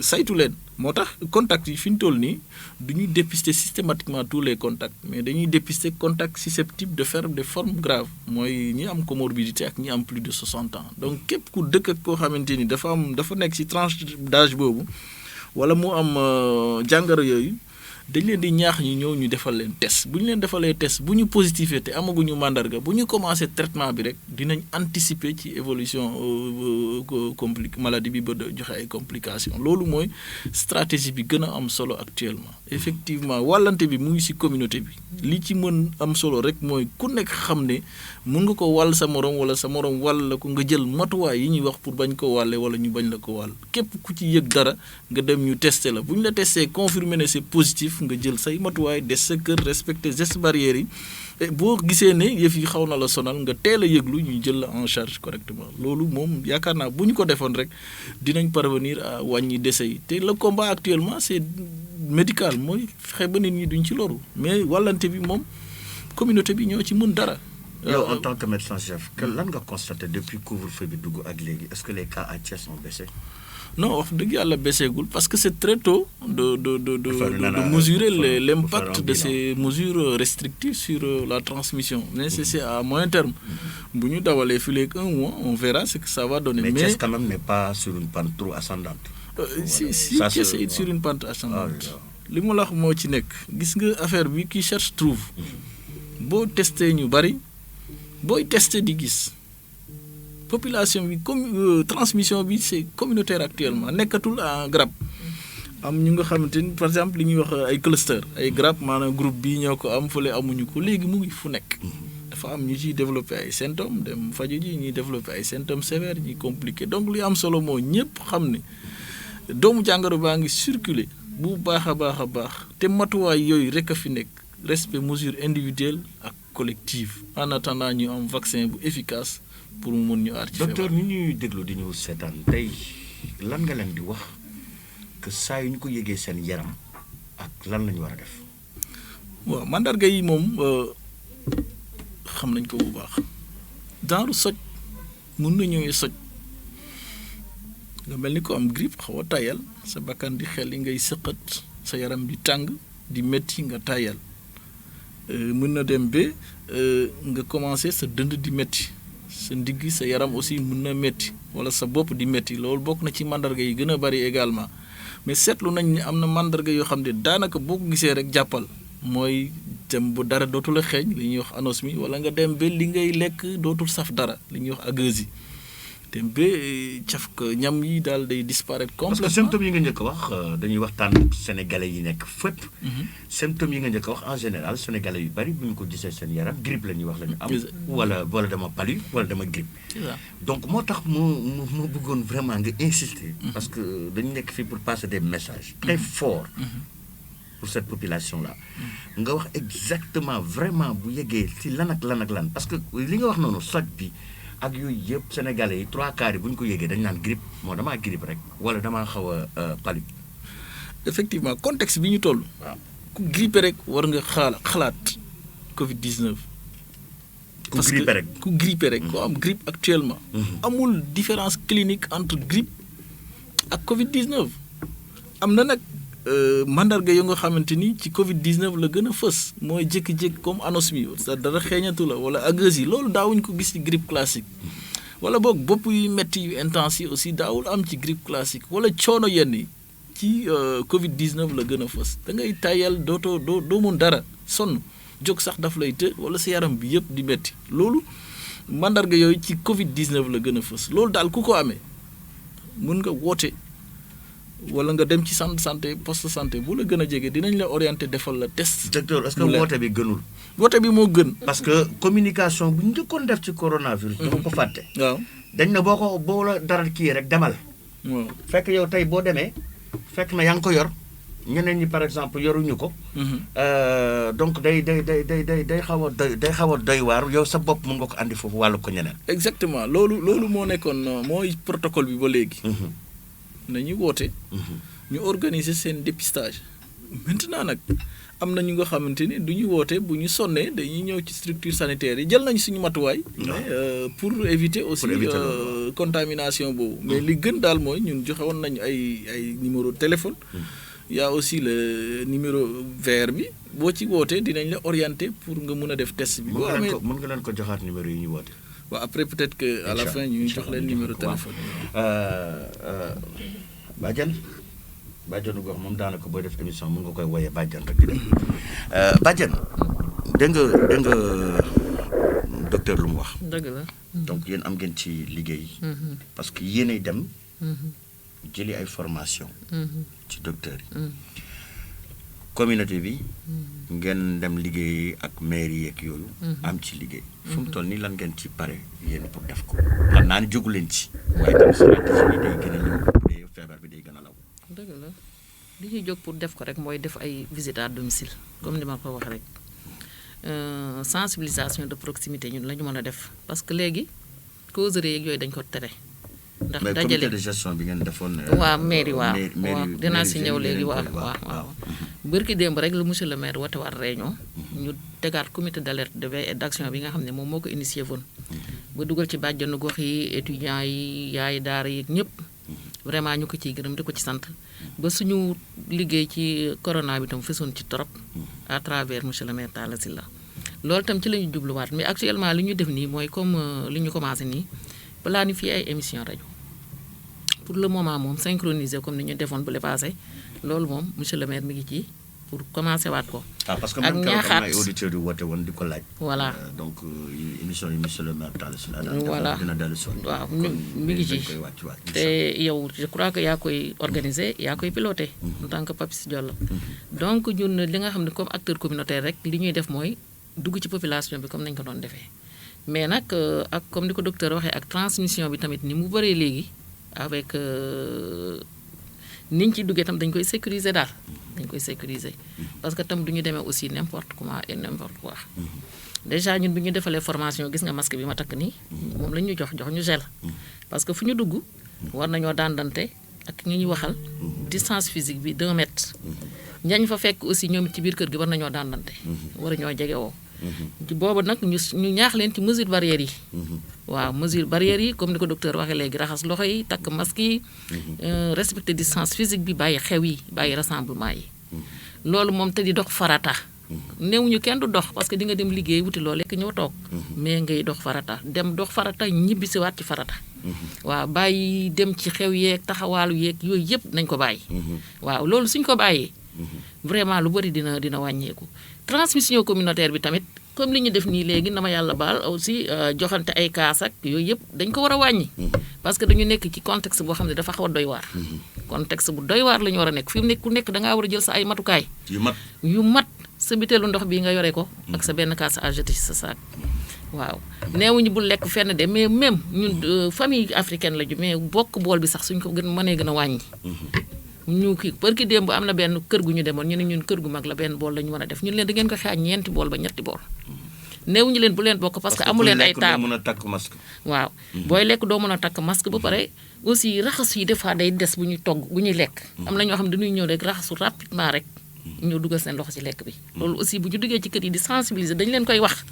saytu leen moo tax contacts yi fi ñu toll nii du ñuy dépister systématiquement tous les contacts mais dañuy dépister contacts susceptibles de faire des formes graves mooy ñi am comorbidité ak ñi am plus de 60 ans donc képp ku dëkk ak koo xamante ni dafa nekk ci tranche d'âge boobu wala mu am jàngoro yooyu dañ leen di ñaax ñu ñëw ñu defal leen test bu ñu leen defalee test bu ñu positifé te amaguñu màndarga bu ñu commencé traitement bi rek dinañ anticiper ci évolution maladie bi ba joxe ay complications loolu mooy stratégie bi gën a am solo actuellement effectivement wàllante bi mu ngi ci communauté bi li ci mën am solo rek mooy ku nekk xam ne mun nga ko wàll sa morom wala sa morom wàll la ko nga jël matuwaay yi ñuy wax pour bañ ko wàlle wala ñu bañ la ko wàll képp ku ci yëg dara nga dem ñu testé la bu ñu la testé confirmé ne c'est positif nga jël say matuwaay des sa kër respecter gestes barrières yi boo gisee ne yëf yi xaw na la sonal nga teel a yëglu ñu jël la en charge correctement loolu moom yaakaar naa bu ñu ko defoon rek dinañ parvenir à wàññi décès yi te le combat actuellement c'est médical mooy fexe ba nit ñi duñ ci loru mais wàllante bi moom communauté bi ñoo ci mën dara. yow en tant que médecin chef que lan nga constaté depuis couvre-feu bi dugg ak léegi est-ce que les cas à Thiès ont baissé. non wax dëgg yàlla baisseegul parce que c'est très tôt de mesurer l'impact de ces mesures restrictives sur la transmission mais c'est à moyen terme bu ñu dawalee fii léegi 1 mois on verra ce que ça va donner mais Thiès quand même n'est pas sur une pente trop ascendante. si Thiès est sur une pente ascendante li mu la wax moo ci nekk gis nga affaire bi qui cherche trouve boo testé ñu bari booy testé di gis population bi comme transmission bi c'est communautaire actuellement nekkatul en grappe am ñu nga xamante ni par exemple li ñuy wax ay cluster ay grappe maanaam groupe bii ñoo ko am fële amuñu ko léegi mu ngi fu nekk dafa am ñu ciy développer ay symptômes dem faju ji ñuy développer ay symptômes sévères ñuy compliqué donc li am solo moo ñëpp xam ne doomu jàngoro baa ngi circuler bu baax a baax te matuwaay yooyu rek a fi nekk respect mesure individuelle ak collective en attendant ñu am vaccin bu efficace pour mu mun ñu aar ci feebar. docteur ni ñuy déglu di ñu seetaan tey lan nga leen di wax que saa yu ñu ko yëgee seen yaram ak lan la ñu war a def. waaw mandarga yi moom xam nañ ko bu baax genre soj mun na ñëwee soj nga mel ni ko am grippe xaw a tayal sa bakkan di xel yi ngay sëqat sa yaram di tàng di metti nga tayal mën na dem ba nga commencer sa dënd di metti sa ndigg sa yaram aussi mën na metti wala sa bopp di metti loolu bokk na ci mandarga yi gën a bari également mais seetlu nañ ni am na mandarga yoo xam ne daanaka boo ko gisee rek jàppal mooy dem bu dara dootul a xeeñ li ñuy wax anosmie wala nga dem ba li ngay lekk dootul saf dara li ñuy wax ageusie dem ba caf ko ñam yi daal day disparaître complètement. parce que symptômes yi nga njëkk a wax dañuy waxtaan sénégalais yi nekk fépp. symptômes yi nga njëkk a wax en général sénégalais yu bari bu ñu ko gisee seen yaram grippe la ñuy wax la ñu am. wala dama palu wala dama grippe. donc moo tax mu bëggoon vraiment nga insister. parce que dañu nekk fii pour passer des messages très forts. pour cette population là. nga wax exactement vraiment bu yeggee ci lan ak lan parce que li nga wax noonu soj bi. ak yooyu yëpp sénégalais yi 3/4 yi bu ñu ko yéegee dañu naan grippe moo damaa grippe rek wala damaa xaw a palu. effectivement contexte bi ñu toll. waaw ku grippe rek war nga xalaat Covid-19. ku grippe rek ku am grippe actuellement. amul différence clinique entre grippe ak Covid-19 am na nag mandarga yoo nga xamante ni ci Covid-19 la gën a fës mooy jékki-jékki comme anosmie sa dara xeeñatu la wala ageusie loolu daawuñ ko gis ci grippe classique wala boog bopp yu metti yu intense yi aussi daawul am ci grippe classique wala coono yenn yi ci Covid 19 la gën a fës da ngay tayal doo mun dara sonn jóg sax daf lay të wala sa yaram bi yëpp di metti loolu mandarga yooyu ci Covid 19 la gën a fës loolu daal ku ko amee mun nga woote wala nga dem ci centre santé poste santé bu la gën a jege dinañ la orienté defal la test. docteur est-ce que woote bi gënul. woote bi moo gën. parce que communication bu ñu njëkkoon def ci coronavirus. dafa ko fàtte. waaw dañ ne boo la dara kii rek demal. waaw fekk yow tey boo demee fekk na yaa ngi ko yor ñeneen ñi par exemple yoruñu ko. donc day xaw a doy waar yow sa bopp mën nga ko andi foofu wàllu ko ñeneen. exactement loolu moo nekkoon mooy protocole bi ba léegi. nañu woote. ñu organiser seen dépistage. maintenant nag am na ñu nga xamante ni du ñu woote bu ñu sonnee dañuy ñëw ci structure sanitaire yi jël nañu suñu matuwaay. mais pour éviter aussi contamination boobu. mais li gën daal mooy ñun joxe woon nañu ay numéro de téléphone. y a aussi le numéro vert bi boo ci wootee dinañ la orienter pour nga mun a def test bi. boo amee mën nga leen ko joxaat numéro yi ñu woote. waaw après peut-être que à la fin ñu jox leen numéro téléphone. Badiane gox moom daanaka booy def émission mën nga koy woyee Badiane rek di dem Badiane dégg nga docteur lu mu wax. dëgg la. donc yéen am ngeen ci liggéey. parce que yéenay dem. jëli ay formation ci docteur yi. communauté bi. ngeen dem liggéey ak mairie yeeg yooyu. am ci liggéey. fu mu toll nii lan ngeen ci pare yéen pour def ko. xam naa ne jógu leen ci. waaye tamit stratégie bi day gën a ñëw bu dee feebar bi day gën a law. dëgg la li ñuy jóg pour def ko rek mooy def ay visite à domicile comme ni ma ko wax rek sensibilisation de proximité ñun la ñu mën a def parce que léegi causerie yeeg yooyu dañ ko tere. ndax mais dajale comité de gestion bi ngeen defoon. waaw mairie waaw dinaa si ñëw léegi waaw bërki démb rek lu monsieur le maire woote waat réunion ñu tegaat comité d'alerte de veille et d'action bi nga xam ne moom moo ko initié woon ba dugal ci bàjjanu gox yi étudiants yi yaay daara yi ñëpp vraiment ñu ko ciy gërëm di ko ci sant ba suñu liggéey ci corona bi tam fesoon ci trop à travers monsieur le maire Talla Sylla loolu tam ci la ñu jubluwaat mais actuellement li ñu def nii mooy comme li ñu commencé nii planifier ay émission rajo pour le moment moom synchroniser comme ni ñu defoon bu le passé loolu moom monsieur le maire mi ngi ci pour commencer waat ko. parce que man keroog am na ay auditeurs yu woote woon di ko laaj. voilà donc émission yi monsieur le maire Talla Sylla voilà dina dellu si waaw mi ngi ci te yow je crois que yaa koy organiser yaa koy piloter. en tant que Papis Diallo. donc ñun li nga xam ne comme acteur communautaire rek li ñuy def mooy dugg ci population bi comme nañ ko doon defee mais nag ak comme ni ko docteur waxee ak transmission bi tamit ni mu bëree léegi avec niñ ci duggee tam dañ koy sécuriser daal. dañ koy sécuriser parce que tam du ñu demee aussi n'importe comment et n'importe quoi déjà ñun bi ñu defalee formation gis nga masque bi ma takk nii moom la ñu jox ñu gel parce que fu ñu dugg war nañoo dandante ak ñi ñuy waxal distance physique bi 2 mètres ñañ fa fekk aussi ñoom ci biir kër gi war nañoo dandante war ñoo jege woo boobu nag ñu ñaax leen ci mesure barrières yi waaw mesure barrières yi comme ni ko docteur waxee léegi raxas loxo yi takk masque yi respecter distance physique bi bàyyi xew yi bàyyi rassemblement yi loolu moom te di dox farata néew ñu kenn du dox parce que di nga dem liggéey wuti loo lekk ñëw toog mais ngay dox farata dem dox farata ñibbisiwaat ci farata waaw bàyyi dem ci xew yeeg taxawaalu yeeg yooyu yëpp nañ ko bàyyi waaw loolu suñ ko bàyyee vraiment lu bëri dina wàññeeku transmission communautaire bi tamit comme li ñu def nii léegi na ma yàlla baal aussi joxante ay kaas ak yooyu yëpp dañ ko war a wàññi parce que dañu nekk ci contexte boo xam ne dafa xaw a doy waar contexte bu doy waar la ñu war a nekk fi mu nekk ku nekk dangaa war a jël sa ay matukaay yu mat sa biteelu ndox bi nga yore ko ak sa benn kaas à jeter ci sa saak waaw neewuñu bul lekk fenn de mais même ñun famille africaine la ju mais bokk bool bi sax suñ ko mënee gën a wàññi ñu kii barki démb am na benn kër gu ñu demoon ñu ne ñun kër gu mag la benn bool la ñu mën a def ñun leen da ngeen ko xaaj 4 bool ba 3 bool néew ñu leen bu leen bokk parce que amu leen ay table mën a takk masque waaw booy lekk doo mën a takk masque ba pare aussi raxas yi des fois day des bu ñuy togg bu ñuy lekk am na ñoo xam ne dañuy ñëw rek raxasu rapidement rek ñëw dugal seen loxo ci lekk bi loolu aussi bu ñu duggee ci kër yi di sensibiliser dañ leen koy wax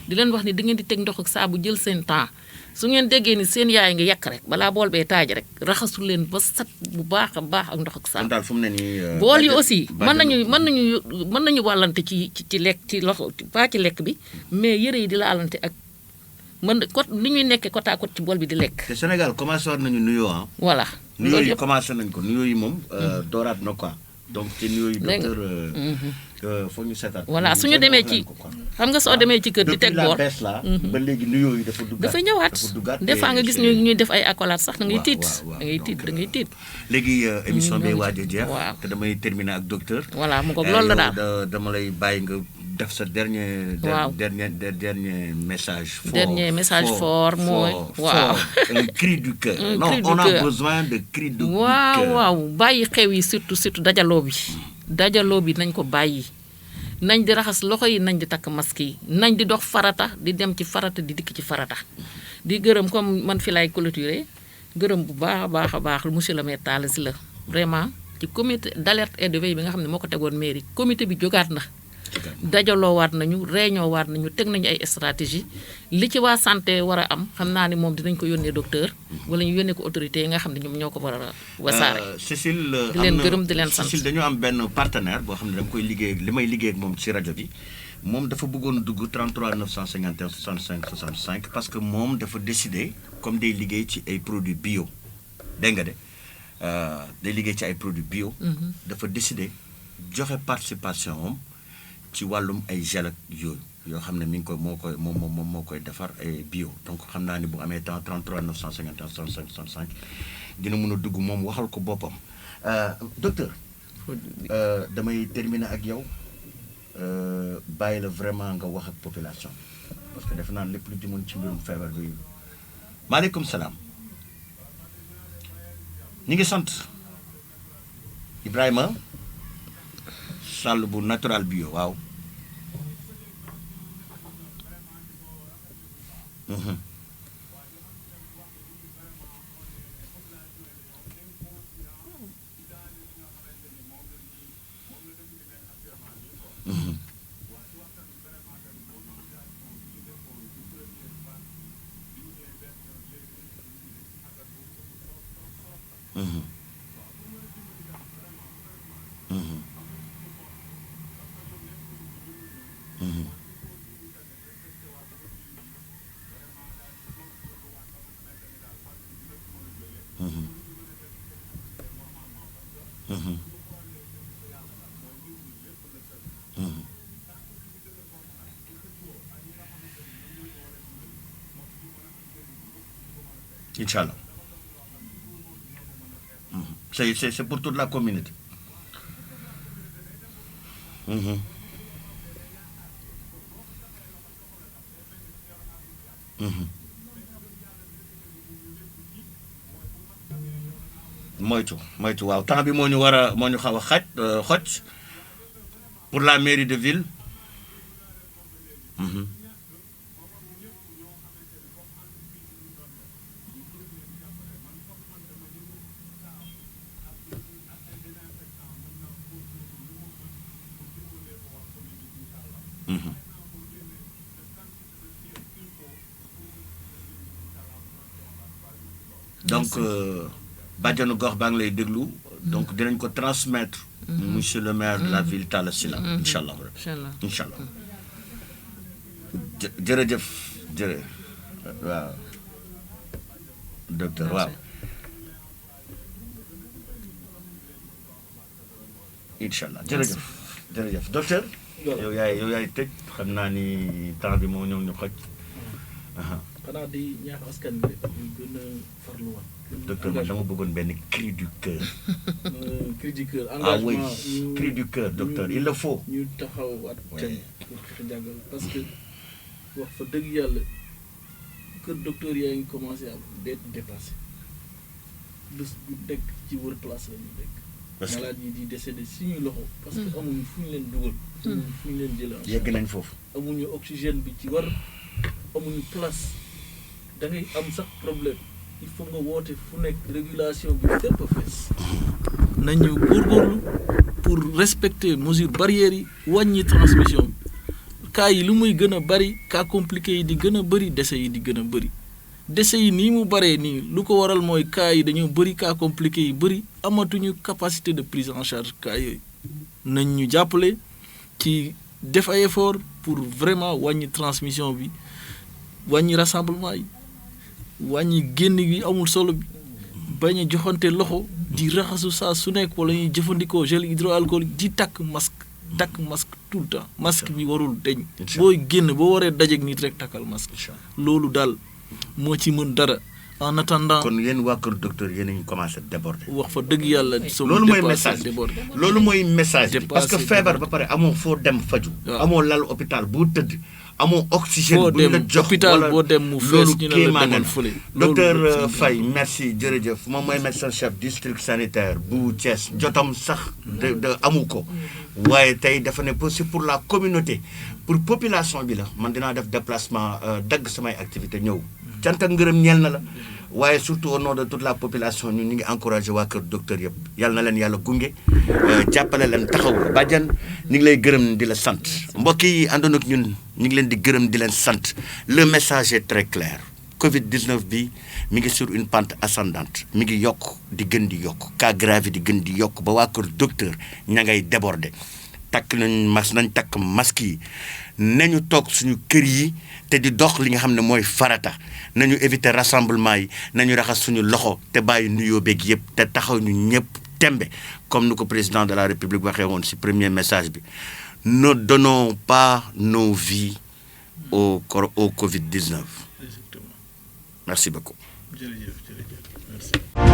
di leen wax ni da ngeen di teg ndox ak saabu jël seen temps su ngeen déggee ni seen yaay nga yàq rek balaa bool bee taaj rek raxasul leen ba set bu baax a baax ak ndox ak saabu daal fu mu ne nii bool yi aussi mën nañu wàllante ci lekk ci loxo pas ci lekk bi mais yëre yi di laalante ak mën ko ni ñuy nekkee côte à côte ci bool bi di lekk. te Sénégal commencé war nañu nuyoo ah. voilà nuyoo loolu yi yëpp commencé nañ ko nuyoo yi moom. dooraat na quoi. donc te nuyoo yi docteur. foog ñu seetaat. voilà suñu demee ci xam nga soo demee ci kër di teg boor bees la ba léegi nuyoo yi dafa duggaat. dafa ñëwaat des fois nga gis ñuy def ay accolades sax da ngay tiit. da ngay tiit da ngay tiit. léegi émission bi waaj a jeex. waaw te damay terminer ak docteur. voilà mu ko loolu la daal. dama lay bàyyi nga def sa dernier. waaw dernier message. dernier message fort mooy. waaw un cri du cœur. Un non cri du on a cœur. besoin de cri du cœur. waaw bàyyi xew yi surtout dajaloo bi nañ ko bàyyi nañ di raxas loxo yi nañ di takk masque yi nañ di dox farata di dem ci farata di dikk ci farata di gërëm comme man fi lay clôturer gërëm bu baax a baax monsieur le maire Talla Sylla vraiment ci comité d'alerte et de veille bi nga xam ne moo ko tegoon mairie comité bi jógaat na dajaloo waat nañu réunion waat nañu teg nañu ay stratégie li ci waa santé war a am xam naa ni moom dinañ ko yónnee docteur wala ñu yónnee ko autorité yi nga xam ne ñoom ñoo ko war a wasaare. Cécile di leen gërëm di leen sant. Cécile dañu am benn partenaire boo xam ne dama koy liggéey li may liggéey ak moom ci rajo bi moom dafa bëggoon dugg 33 951 65 65 parce que moom dafa décidé comme day liggéey ci ay produits bio dégg nga de day liggéey ci ay produits bio. dafa décidé joxe participation am ci wàllum ay gel ak yooyu yoo xam ne mi ngi koy moo koy defar ay bio donc xam naa ni bu amee temps 33 951 65 65 dina mën a dugg moom waxal ko boppam docteur. damay terminer ak yow bàyyi la vraiment nga wax ak population parce que defe naa lépp lu jëmoon ci mbirum feebar bi. maaleykum salaam. ñi ngi sant Ibrahima Sall bu natural bio waaw. Inch'Allah. C'est pour toute la communauté. moytu waaw temps bi moo ñu xaw a xoj pour la mairie de ville. donc bàjjanu gox baa ngi lay déglu donc dinañ ko transmettre monsieur le maire de la ville Talla Sylla incha allah incha allah jërëjëf waaw docteur waaw incha allah jërëjëf docteur yow yaay tëj xam naa ni temps bi moo ñëw ñu xoj xanaa di ñaax askan bi ñu gën a farluwaat. docteur man dama bëggoon benn cri du cœur. cri du cœur ah oui engagement cri du cœur docteur il le faut. ñu taxawaat tem pour xeex jàngal parce que wax fa dëgg yàlla kër docteur yaa ngi commencé am d'être dépassé bés bu nekk ci wër place la ñu nekk. parce que malade yi di décédé suñuy loxo. parce que amuñu fu ñu leen dugal. amuñu fu ñu leen jëlee. yegg nañ foofu. amuñu oxygène bi ci war amuñu place da ngay am sax problème il faut nga woote fu nekk régulation bi fépp a fees. nañu góorgóorlu pour respecter mesures barrières yi wàññi transmission bi cas yi lu muy gën a bari cas compliqué yi di gën a bari décès yi di gën a bari décès yi nii mu baree nii lu ko waral mooy cas yi dañoo bari cas compliqué yi bari amatuñu capacité de prise en charge cas yooyu nañ ñu jàppale ci def ay effort pour vraiment wàññi transmission bi wàññi rassemblement yi wàññi génn gi amul solo bi bañ a joxante loxo di raxasu saa su nekk wala ñuy jëfandikoo gel hydroalcoolique di takk masque tout le temps masque bi warul deñ booy génn boo waree dajeek nit rek takkal masque loolu daal moo ci mën dara en attendant. kon yéen waa kër docteur yéen a ngi commencé déborder. wax fa dëgg yàlla. loolu mooy message loolu mooy message bi parce que feebar ba pare amoo foo dem faju amoo lal hôpital boo tëdd amoo oxygène bu ñu la jox hôpital boo dem mu fees ñu ne la demal fële. docteur Faye merci jërëjëf moom mooy médecin chef district sanitaire bu Thiès jotam sax de amu ko waaye tey dafa ne c'est pour la communauté pour population bi la man dinaa def déplacement dagg samay activité ñëw cant ak ngërëm ñeel na la waaye surtout au nom de toute la population ñun ñu ngi encouragé waa kër docteur yëpp yàlla na leen yàlla gunge jàppale leen taxaw bàjjan ñu ngi lay gërëm di la sant mbokk yi àndoon ak ñun ñu ngi leen di gërëm di leen sant le message est très clair Covid-19 bi mi ngi sur une pente ascendante mi ngi yokk di gën di yokk cas grave di gën di yokk ba waa kër docteur ña ngay déborder takk nañ takk masque yi nañu toog suñu kër yi te di dox li nga xam ne mooy farata nañu éviter rassemblement yi nañu raxas suñu loxo te bàyyi nuyoo beeg yëpp te taxaw ñu ñëpp tembe comme nu ko président de la République waxee woon ci premier message bi ne donnons pas nos vies au Covid-19. Exactement. Merci beaucoup. Merci.